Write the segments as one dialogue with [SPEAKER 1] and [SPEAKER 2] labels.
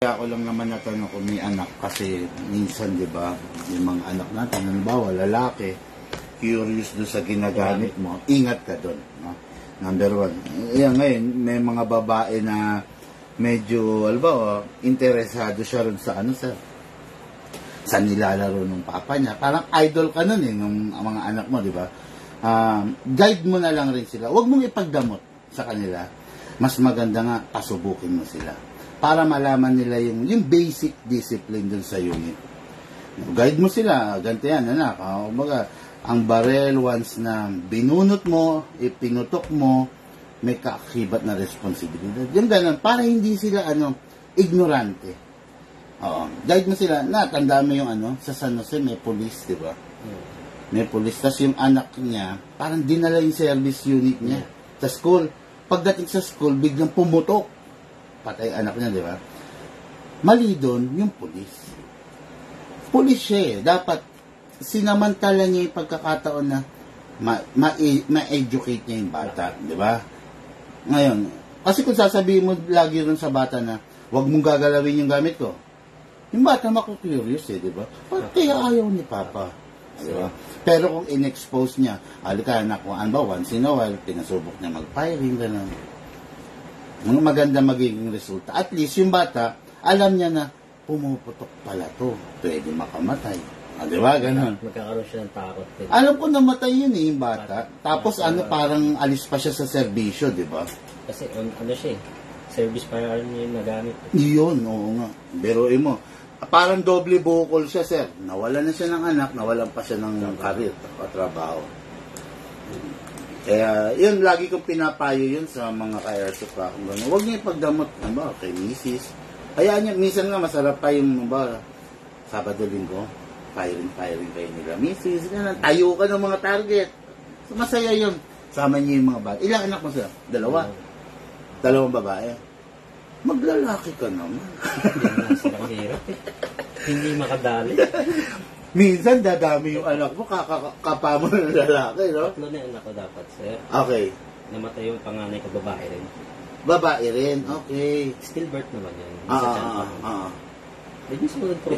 [SPEAKER 1] Kaya ako lang naman natanong kung may anak kasi minsan, di ba, yung mga anak natin, halimbawa, lalaki, curious doon sa ginagamit mo, ingat ka doon. No? Number one. Yan, ngayon, may mga babae na medyo, halimbawa, interesado siya rin sa sa nilalaro ng papa niya. Parang idol ka nun ng mga anak mo, di ba? Guide mo na lang rin sila. Huwag mong ipagdamot sa kanila. Mas maganda nga, pasubukin mo sila. Para malaman nila yung basic discipline dun sa unit. Guide mo sila, ganito yan, anak. Kumbaga, ang barel, once na binunot mo, ipinutok mo, may kaakibat na responsibilidad. Yung ganun, para hindi sila, ignorante. Guide mo sila, tanda mo yung sa San Jose, may police, di ba? May police. Tapos yung anak niya, parang dinala yung service unit niya sa school. Pagdating sa school, biglang pumutok. Patay anak niya, di ba? Mali doon yung pulis. Pulis siya eh. Dapat sinamantala niya yung pagkakataon na ma-educate niya yung bata, di ba? Ngayon, kasi kung sasabihin mo lagi rin sa bata na huwag mong gagalawin yung gamit ko, yung bata maku-curious eh, di ba? Kaya ayaw ni Papa. Di ba? Pero kung in-expose niya, alika anak ko, once in a while, pinasubok niya mag-firing, gano'n. Maganda magiging resulta. At least yung bata, alam niya na pumuputok pala to. Pwede makamatay. Di ba? Ganon.
[SPEAKER 2] Magkakaroon siya ng takot.
[SPEAKER 1] Alam ko namatay yun yung bata. Tapos parang alis pa siya sa serbisyo, di ba?
[SPEAKER 2] Kasi siya service firearm niya yung nagamit.
[SPEAKER 1] Yun, oo nga. Biruin mo. Parang doble bukol siya, sir. Nawalan na siya ng anak, nawalan pa siya ng karir, trabaho. Kaya, yun, lagi kong pinapayo yun sa mga ka-airsoft pa. Huwag niya ipagdamot, kay misis. Kaya niya, minsan nga, masarap pa yung, Sabado-Linggo, firing kayo nila. Misis, tayo ka ng mga target. So, masaya yun. Sama niya yung mga bata. Ilang anak mo sila? Dalawang babae. Maglalaki ka naman.
[SPEAKER 2] Ang hirap eh. Hindi makadali.
[SPEAKER 1] Minsan, dadami yung anak mo, kakapa mo ng lalaki, no?
[SPEAKER 2] Tatlo na yung anak ko dapat, sir.
[SPEAKER 1] Okay.
[SPEAKER 2] Namatay yung panganay ko, babae rin.
[SPEAKER 1] Babae rin, okay.
[SPEAKER 2] Stillbirth naman yan.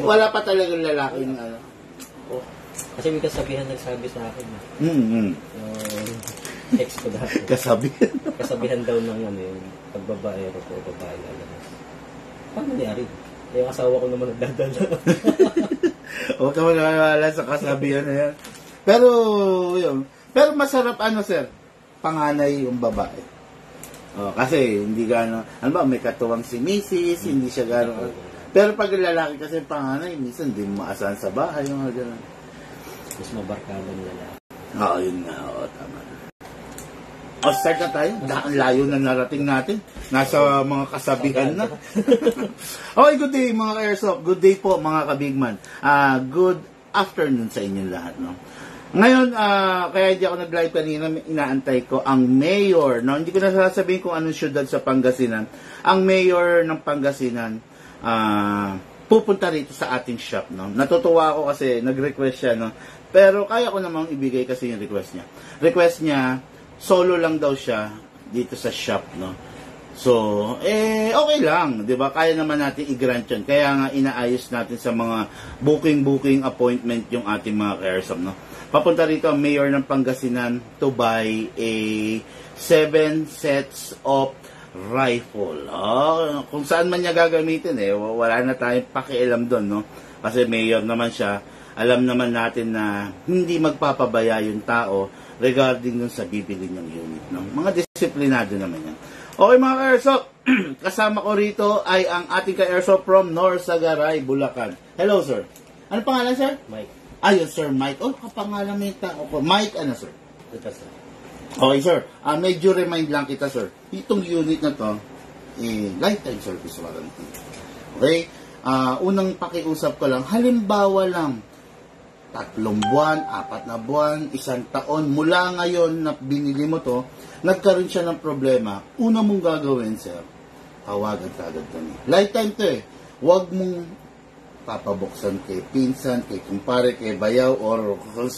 [SPEAKER 1] Wala pa talagang lalaki ng
[SPEAKER 2] Kasi may kasabihan nagsabi sa akin. Ex ko dati.
[SPEAKER 1] Kasabihan?
[SPEAKER 2] Kasabihan daw ng yung pagbabae o babae lalabas. Paano nangyari? Yung asawa ko naman nagdadala.
[SPEAKER 1] Huwag ka maniwala sa kasabihan na yan. Pero, yun. Pero masarap, sir? Panganay yung babae. Kasi, hindi gano'n. May katuwang si Mrs., hindi siya gano'n. Pero pag lalaki kasi panganay, minsan hindi mo maasahan sa bahay, yung gano'n.
[SPEAKER 2] Mas mabarkada ng lalaki.
[SPEAKER 1] Yun nga. Tama. Start na tayo. Ang layo na narating natin. Nasa mga kasabihan na. Okay, good day mga ka-airsoft. Good day po mga kabigman. Good afternoon sa inyong lahat. No? Ngayon, kaya hindi ako nag-live kanina, inaantay ko ang mayor. No? Hindi ko na sasabihin kung anong syudad sa Pangasinan. Ang mayor ng Pangasinan, pupunta rito sa ating shop. No? Natutuwa ako kasi nag-request siya. No? Pero kaya ko namang ibigay kasi yung request niya. Request niya, solo lang daw siya dito sa shop, no? So, okay lang, 'di ba? Kaya naman natin i-grant 'yan. Kaya nga inaayos natin sa mga booking appointment yung ating mga ka-airsoft, no? Papunta rito ang mayor ng Pangasinan to buy a 7 sets of rifle. Kung saan man niya gagamitin wala na tayong pakialam doon, no? Kasi mayor naman siya. Alam naman natin na hindi magpapabaya yung tao regarding dun sa bibili ng unit. No? Mga disiplinado naman yan. Okay mga ka-airsoft, kasama ko rito ay ang ating ka-airsoft from Norsagaray, Bulacan. Hello sir. Ano pangalan sir?
[SPEAKER 2] Mike.
[SPEAKER 1] Ayun sir, Mike. Kapangalan mo yung tao ko. Mike, sir?
[SPEAKER 2] Ito sir.
[SPEAKER 1] Okay sir, medyo remind lang kita sir. Itong unit na to, lifetime service warranty. Okay? Unang pakiusap ko lang, halimbawa lang, 3 buwan, 4 na buwan, 1 taon, mula ngayon na binili mo to, nagkaroon siya ng problema, una mong gagawin, sir, tawagan ka agad kami. Lifetime to Huwag mong papabuksan kay pinsan, kay kumpare, kay bayaw, or kung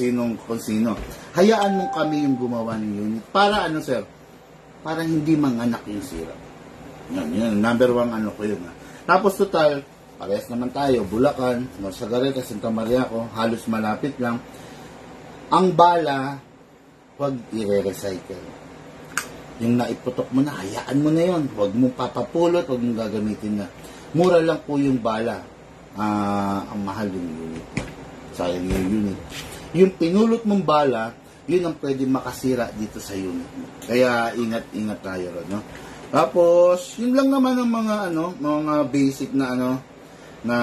[SPEAKER 1] sino. Hayaan mong kami yung gumawa ng unit. Para sir? Para hindi manganak yung sira. Yan, number 1 ko yun. Tapos total, parehas naman tayo, Bulacan, Norsagaray, Santa Maria ko, halos malapit lang. Ang bala, huwag i-recycle. Yung naiputok mo na, hayaan mo na yon. Huwag mong papapulot, huwag mong gagamitin na. Mura lang po yung bala. Ang mahal yung unit. Sayang yung unit. Yung pinulot mong bala, yun ang pwede makasira dito sa unit mo. Kaya ingat-ingat tayo ron, no? Tapos, yun lang naman ang mga basic na na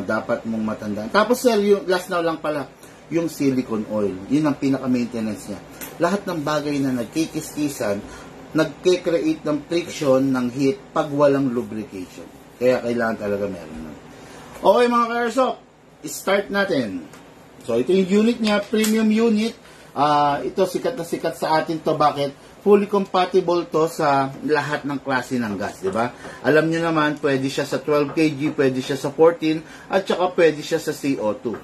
[SPEAKER 1] dapat mong matandaan. Tapos sir, yung last na lang pala, yung silicone oil. Yun ang pinaka-maintenance niya. Lahat ng bagay na nagkikiskisan, nagke-create ng friction ng heat pag walang lubrication. Kaya kailangan talaga meron nun. Okay mga ka-airsoft, start natin. So ito yung unit niya, premium unit. Ito sikat na sikat sa atin to. Bakit? Fully compatible to sa lahat ng klase ng gas, di ba? Alam niyo naman, pwede siya sa 12 kg, pwede siya sa 14, at saka pwede siya sa CO2.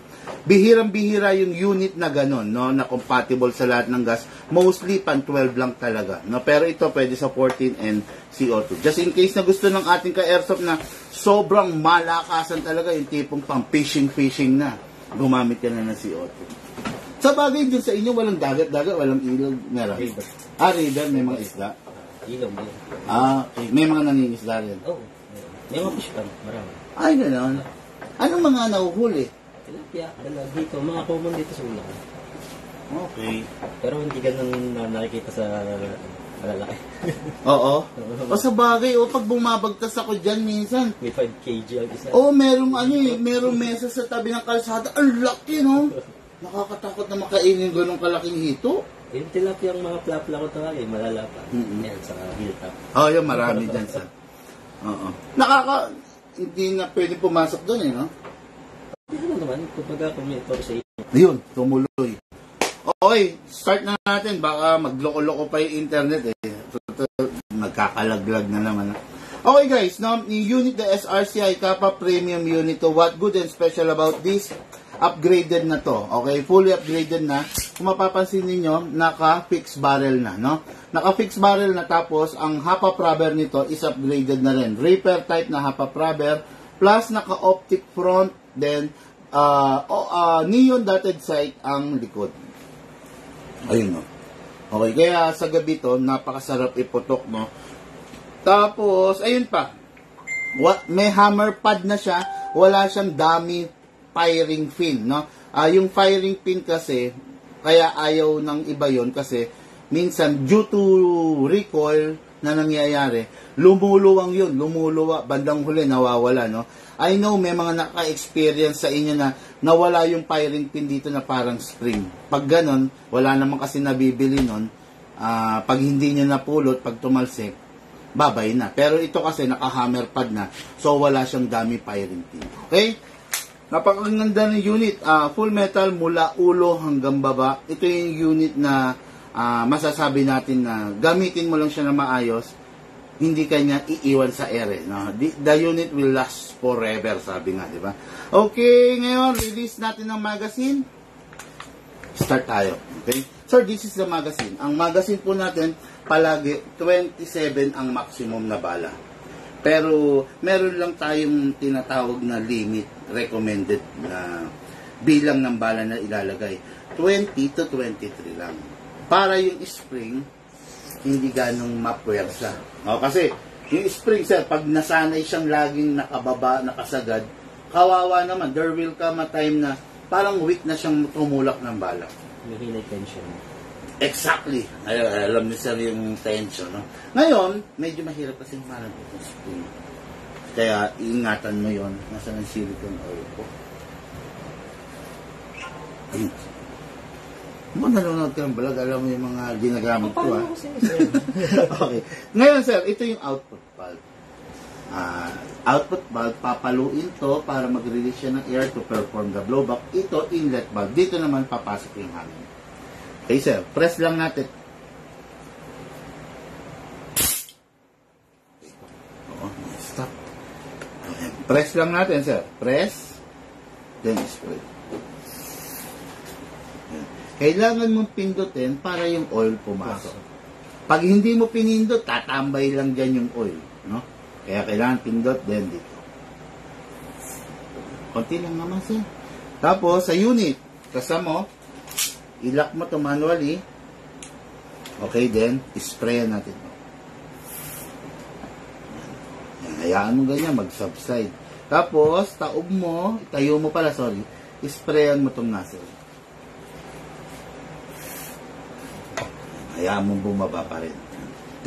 [SPEAKER 1] Bihirang-bihira yung unit na ganon, no, na compatible sa lahat ng gas. Mostly pan 12 lang talaga, no? Pero ito pwede sa 14 and CO2. Just in case na gusto ng ating ka-airsoft na sobrang malakasan talaga, yung tipong pang fishing na, gumamit ka na ng CO2. Sa bagay dyan sa inyo, walang dagat, walang ilog, meron. River, may mga isda.
[SPEAKER 2] Ilog din.
[SPEAKER 1] Okay. May mga nangingisda rin.
[SPEAKER 2] Oo. May mga fish pan, marami.
[SPEAKER 1] Ay, gano'n. Anong mga nahuhuli?
[SPEAKER 2] Tilapia, dalag dito, mga common dito sa Bulacan.
[SPEAKER 1] Okay.
[SPEAKER 2] Pero hindi ganun na nakikita sa malalaki.
[SPEAKER 1] Oo. O sa bagay, pag bumabagtas ako dyan minsan,
[SPEAKER 2] May 5 kg ang isa.
[SPEAKER 1] merong mesa sa tabi ng kalsada. Ang laki, no? Nakakatakot na makainin ganong kalaking hito.
[SPEAKER 2] Yung tilapia ang mga plapla ko talaga, malalapa. Yan, sa hilltop.
[SPEAKER 1] Yung marami dyan sa... Oo. Hindi na pwede pumasok doon, no?
[SPEAKER 2] Hindi naman, kumbaga kung may ito sa inyo.
[SPEAKER 1] Ayun, tumuloy. Okay, start na natin. Baka magloko-loko pa yung internet, Magkakalaglag na naman. Okay guys, now, yung unit the SRCI Kappa Premium Unit to, what good and special about this? Upgraded na to. Okay, fully upgraded na. Kung mapapansin niyo, naka-fixed barrel na, no? Naka-fixed barrel na, tapos ang HAPA rubber nito is upgraded na rin. Repair type na HAPA rubber, plus naka-optic front, then neon dotted sight ang likod. Ayun, no? Okay, kaya sa gabi to, napakasarap iputok, no? Tapos, ayun pa. May hammer pad na siya, wala siyang dummy firing pin, no? Yung firing pin kasi, kaya ayaw ng iba yon kasi minsan due to recoil na nangyayari, lumuluwang yun, bandang huli nawawala, no? I know may mga naka-experience sa inyo na nawala yung firing pin dito na parang spring. Pag ganon, wala naman kasi nabibili nun. Pag hindi nyo napulot, pag tumalsik, babay na. Pero ito kasi naka-hammer pad na, so wala siyang dummy firing pin. Okay? Napakaganda ng unit, full metal mula ulo hanggang baba. Ito yung unit na masasabi natin na gamitin mo lang siya na maayos, hindi kanya iiwan sa ere. No? The unit will last forever, sabi nga, di ba? Okay, ngayon, release natin ng magazine. Start tayo. Okay? So, this is the magazine. Ang magazine po natin, palagi 27 ang maximum na bala. Pero meron lang tayong tinatawag na limit, recommended na bilang ng bala na ilalagay. 20 to 23 lang. Para yung spring, hindi ganong mapuwersa. Kasi yung spring, sir, pag nasanay siyang laging nakababa, nakasagad, kawawa naman. There will come a time na parang weak na siyang tumulak ng bala.
[SPEAKER 2] May hinay tension.
[SPEAKER 1] Exactly. Alam niyo sir yung tension, no? Ngayon, medyo mahirap kasi parang itong spring. Kaya, iingatan mo yon. Nasaan ang silicone oil ko? Ayun. Kung nanonood ka ng vlog, alam mo yung mga ginagamit ko, ha? Okay. Ngayon, sir, ito yung output valve. Output valve, papaluin to para mag-release siya ng air to perform the blowback. Ito, inlet valve. Dito naman papasok yung hangin. Okay, sir. Press lang natin. Stop. Okay. Press lang natin, sir. Press. Then spray. Kailangan mong pindutin para yung oil pumasok. Pag hindi mo pinindot, tatambay lang dyan yung oil. No? Kaya kailangan pindot, then dito. Konti lang naman sir. Tapos, sa unit, kasama mo, i-lock mo to manually. Okay, then, sprayan natin. Yan, hayaan mo ganyan, mag-subside. Tapos, taob mo, itayo mo pala, sorry, isprayan mo tong nozzle. Hayaan mo bumaba pa rin.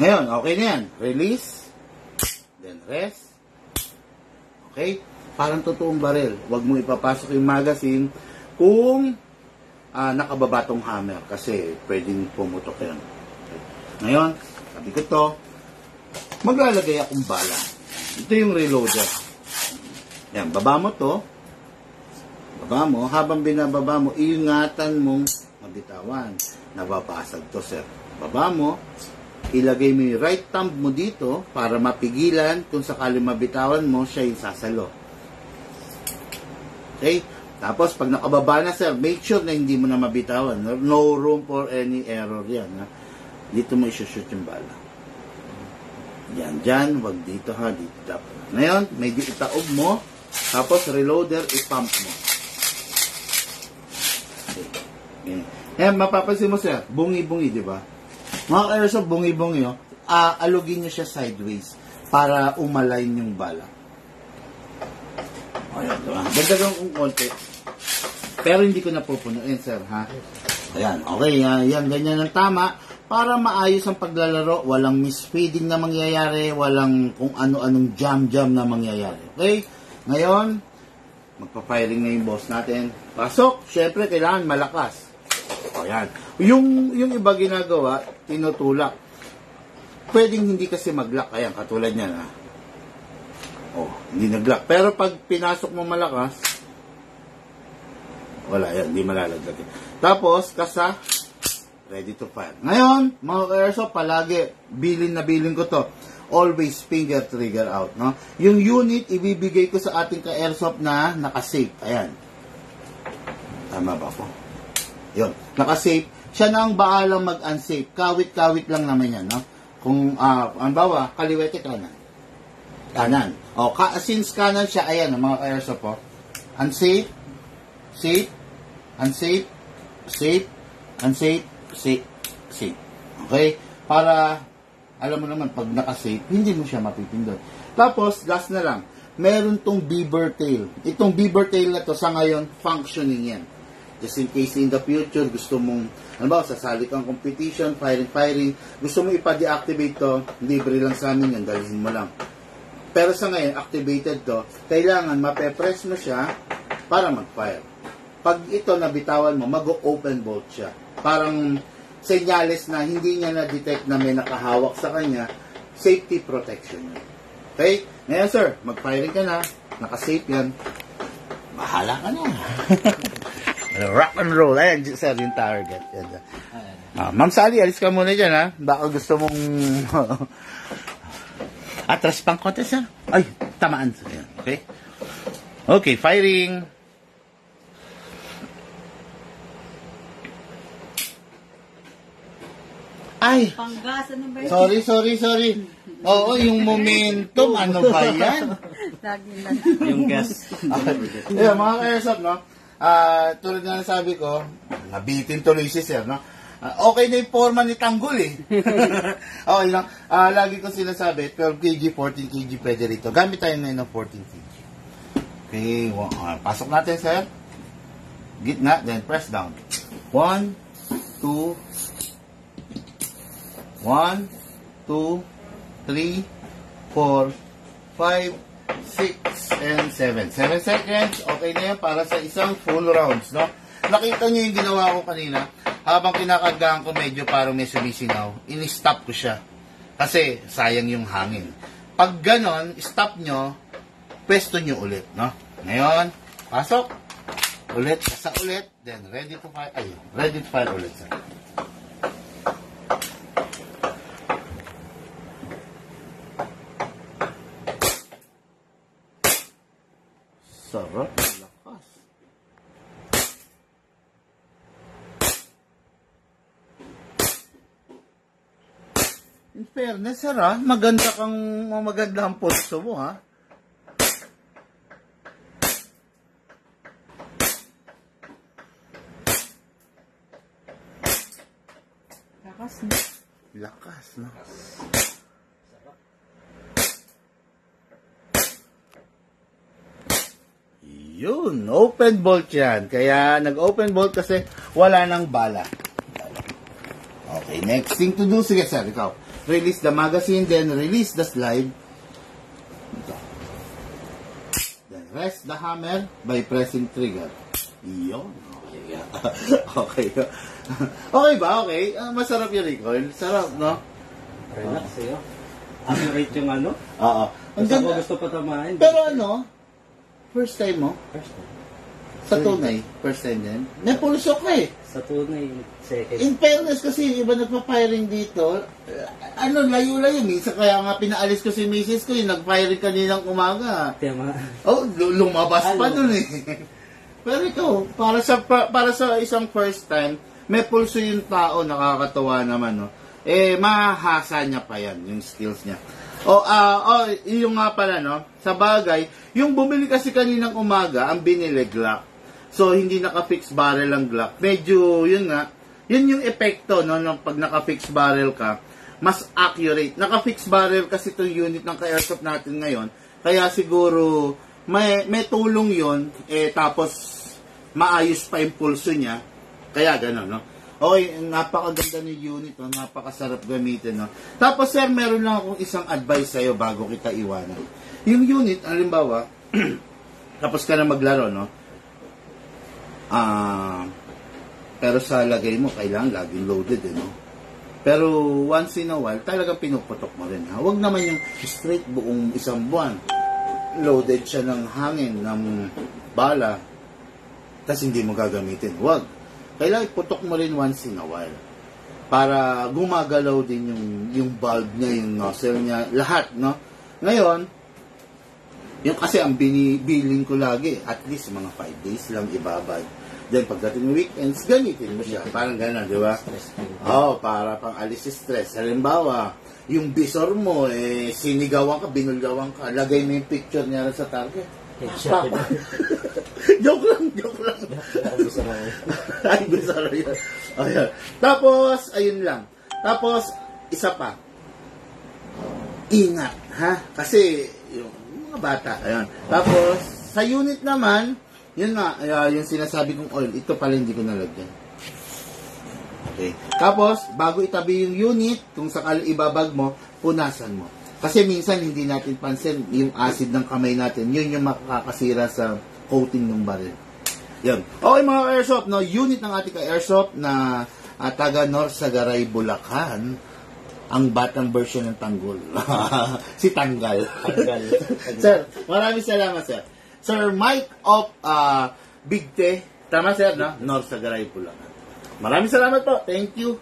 [SPEAKER 1] Ngayon, okay na yan. Release, then rest. Okay? Parang totoong baril. Huwag mo ipapasok yung magazine kung nakababa tong hammer kasi pwedeng pumutok yan. Okay. Ngayon, sabi ko to, maglalagay akong bala. Ito yung reloader. Yan, baba mo to. Baba mo. Habang binababa mo, ingatan mong mabitawan. Nababasag to, sir. Baba mo. Ilagay mo yung right thumb mo dito para mapigilan kung sakali mabitawan mo, siya yung sasalo. Okay? Tapos, pag nakababa na, sir, make sure na hindi mo na mabitawan. No room for any error yan. Ha? Dito mo isushoot yung bala. Yan, dyan. Wag dito, ha. Dito. Ngayon, medyo itaob mo. Tapos, reloader, ipump mo. Okay. Yan, mapapansin mo, sir. Bungi-bungi, di ba? Mga airsoft, bungi-bungi, oh. Alugin nyo siya sideways para umalign yung bala. Ayan, diba? Dagdagan kong konti. Pero hindi ko napupunuin, sir, ha? Ayan, okay, yan, ganyan ang tama. Para maayos ang paglalaro, walang misfeeding na mangyayari, walang kung ano-anong jam-jam na mangyayari. Okay? Ngayon, magpa-firing na yung boss natin. Pasok, syempre, kailangan malakas. Ayan. Yung iba ginagawa, tinutulak. Pwedeng hindi kasi mag-lock. Ayan, katulad niyan, ha? Oh, hindi nag-lock. Pero pag pinasok mo malakas, wala yan, hindi malalaglag. Tapos, kasa, ready to fire. Ngayon, mga airsoft, palagi, bilin na bilin ko to. Always finger trigger out, no? Yung unit, ibibigay ko sa ating ka-airsoft na naka-safe. Ayan. Tama ba po? Yun, naka-safe. Siya na ang baalang mag-unsafe. Kawit-kawit lang naman yan, no? Kung, ang bawa, kaliwete kanan. Kanan. O, since kanan siya, ayan, mga airsoft po. Unsafe, safe, unsafe, safe, unsafe, safe, safe. Okay? Para, alam mo naman, pag naka-safe, hindi mo siya mapipindot. Tapos, last na lang, meron tong beaver tail. Itong beaver tail na to, sa ngayon, functioning yan. Just in case in the future, gusto mong, ano ba, sasali kang competition, firing, gusto mong ipa-deactivate to, libre lang sa amin yan, dalhin mo lang. Pero sa ngayon, activated to, kailangan mape-press mo siya para mag-fire. Pag ito nabitawan mo, mag-open bolt siya. Parang senyales na hindi niya na-detect na may nakahawak sa kanya, safety protection. Okay? Ngayon sir, mag-firing ka na, naka-safe yan, bahala ka na. Rock and roll. Ayan, sir, yung target. Ma'am Sally, alis ka muna dyan, ha? Baka gusto mong atras pang konti, sir. Ay, tamaan. Okay? Okay, firing. Ay!
[SPEAKER 3] Panggasan ng ba?
[SPEAKER 1] Sorry. Oo, yung momentum, ano ba yan?
[SPEAKER 2] Yung gas.
[SPEAKER 1] Ayan, mga ka-airsoft, no? Tulad na sabi ko, nabitin tuloy si sir, no? Okay na yung forma ni Tanggol, eh. Okay lang. Lagi ko sinasabi, 12 kg, 14 kg pwede rito. Gamit tayo ngayon ng 14 kg. Okay, pasok natin, sir. Gitna, then press down. 1, 2, 1, 2, 3, 4, 5, 6, and 7. 7 seconds, okay na yan para sa isang full rounds, no? Nakita nyo yung ginawa ko kanina, habang kinakargaan ko medyo parang may sumisingaw, in-stop ko siya. Kasi sayang yung hangin. Pag ganon, stop nyo, pwesto nyo ulit, no? Ngayon, pasok, ulit, kasa ulit, then ready to fire, ready to fire ulit, sir. Sarap, lakas. In fairness, sir, ha? Maganda ang pulso mo, ha?
[SPEAKER 2] Lakas na.
[SPEAKER 1] Lakas, no? Yun, open bolt yan. Kaya nag-open bolt kasi wala nang bala. Okay, next thing to do. Sige, sir, ikaw. Release the magazine, then release the slide. Ito. Then rest the hammer by pressing trigger. Yun. Okay. Okay. Okay ba? Okay. Masarap yung recoil. Sarap, no?
[SPEAKER 2] Relax sa'yo. Accurate yung ano?
[SPEAKER 1] Oo.
[SPEAKER 2] Kasi ako gusto patamahin.
[SPEAKER 1] Pero ano, first time mo?
[SPEAKER 2] First time.
[SPEAKER 1] Sa tunay, first time din? May pulso ka eh.
[SPEAKER 2] Sa tunay, second.
[SPEAKER 1] In fairness kasi, iba nagpa-firing dito, layo-layo. Minsan kaya nga pinaalis ko si misis ko, yung nag-firing kaninang umaga.
[SPEAKER 2] Tema.
[SPEAKER 1] Oh, lumabas pa dun eh. Pero ito, para sa isang first time, may pulso yung tao, nakakatawa naman, no? Mahasa niya pa yan, yung skills niya. Yung nga pala, no? Sa bagay, yung bumili kasi kaninang umaga, ang binili Glock. So, hindi naka-fix barrel ang Glock. Medyo, yun yung epekto, no? Pag naka-fix barrel ka, mas accurate. Naka-fix barrel kasi itong unit ng ka-airsoft natin ngayon. Kaya siguro, may tulong yun, tapos, maayos pa yung pulso niya. Kaya gano'n, no? Okay, napakaganda ng unit, no? Napakasarap gamitin, no? Tapos, sir, meron lang akong isang advice sa'yo bago kita iwanan. Yung unit, halimbawa, tapos ka na maglaro, no? Pero sa lagay mo, kailangan laging loaded, no? Pero once in a while, talagang pinuputok mo rin, ha? Huwag naman yung straight buong isang buwan. Loaded siya ng hangin, ng bala, tapos hindi mo gagamitin. Huwag. Kailangan putok mo rin once in a while. Para gumagalaw din yung bulb niya, yung nozzle niya, lahat, no? Ngayon, yung kasi ang binibiling ko lagi, at least mga 5 days lang ibabad. Then pagdating ng weekends, gamitin mo siya. Parang gano'n, di ba? Para pang alis stress. Halimbawa, yung visor mo, sinigawan ka, binulgawan ka, lagay mo yung picture niya sa target. Joke lang. Ay, visor yun. Ayan. Tapos, ayun lang. Tapos, isa pa. Ingat, ha? Kasi, yung mga bata, ayan. Tapos, sa unit naman, yun nga, yung sinasabi kong oil, ito pala hindi ko nalagyan. Okay. Tapos, bago itabi yung unit, kung sakali ibabag mo, punasan mo. Kasi minsan hindi natin pansin yung acid ng kamay natin, yun yung makakasira sa coating ng baril. Yan. Okay mga airsoft, no? Unit ng ating airsoft na taga North Sagaray, Bulacan, ang batang version ng tanggol. Si Tanggal. Sir, maraming salamat, sir. Sir Mike of Bigte. Tama, sir, no? North Sagaray, Bulacan. Maraming salamat po. Thank you.